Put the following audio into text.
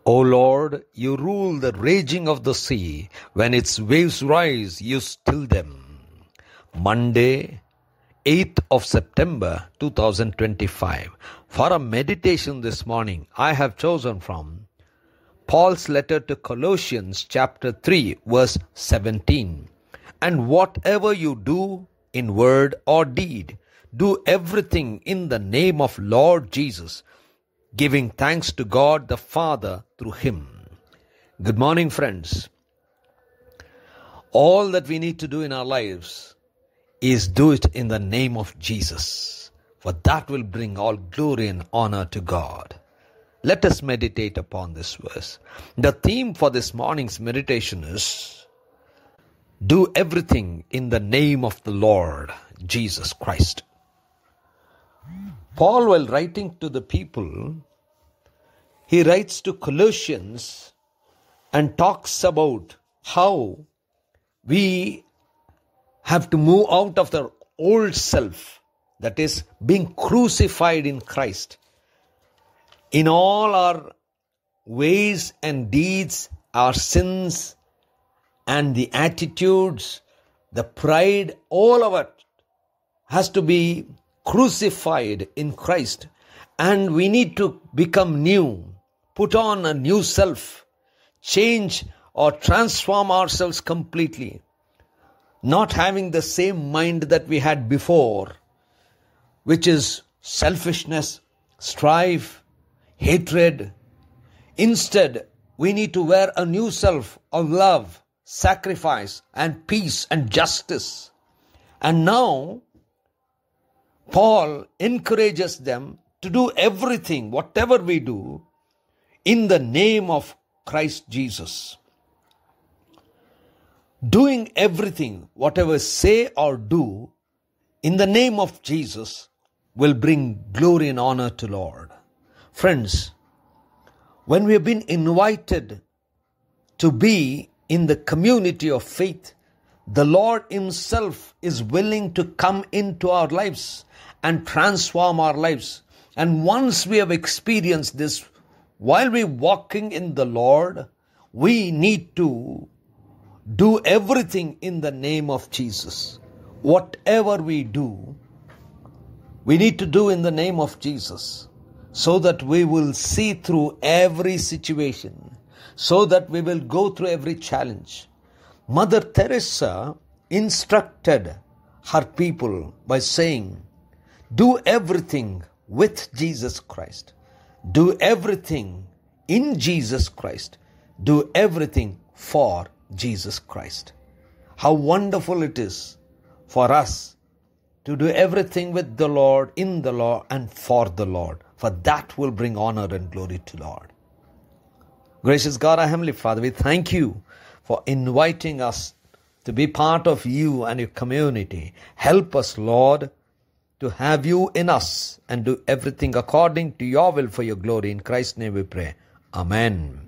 O Lord, you rule the raging of the sea. When its waves rise, you still them. Monday, 8th of September 2025. For a meditation this morning, I have chosen from Paul's letter to Colossians chapter 3 verse 17. And whatever you do in word or deed, do everything in the name of Lord Jesus, giving thanks to God the Father through Him. Good morning, friends. All that we need to do in our lives is do it in the name of Jesus, for that will bring all glory and honor to God. Let us meditate upon this verse. The theme for this morning's meditation is do everything in the name of the Lord Jesus Christ. Paul, while writing to the people, he writes to Colossians and talks about how we have to move out of the old self, that is, being crucified in Christ. In all our ways and deeds, our sins and the attitudes, the pride, all of it has to be crucified in Christ. And we need to become new, put on a new self, change or transform ourselves completely. Not having the same mind that we had before, which is selfishness, strife, hatred. Instead, we need to wear a new self of love, sacrifice, and peace and justice. And now, Paul encourages them to do everything, whatever we do, in the name of Christ Jesus. Doing everything, whatever say or do, in the name of Jesus will bring glory and honor to Lord. Friends, when we have been invited to be in the community of faith, the Lord Himself is willing to come into our lives and transform our lives. And once we have experienced this, while we're walking in the Lord, we need to do everything in the name of Jesus. Whatever we do, we need to do in the name of Jesus, so that we will see through every situation, so that we will go through every challenge. Mother Teresa instructed her people by saying, do everything with Jesus Christ. Do everything in Jesus Christ. Do everything for Jesus Christ. How wonderful it is for us to do everything with the Lord, in the Lord, and for the Lord. For that will bring honor and glory to the Lord. Gracious God, our Heavenly Father, we thank you for inviting us to be part of you and your community. Help us, Lord, to have you in us and do everything according to your will for your glory. In Christ's name we pray. Amen.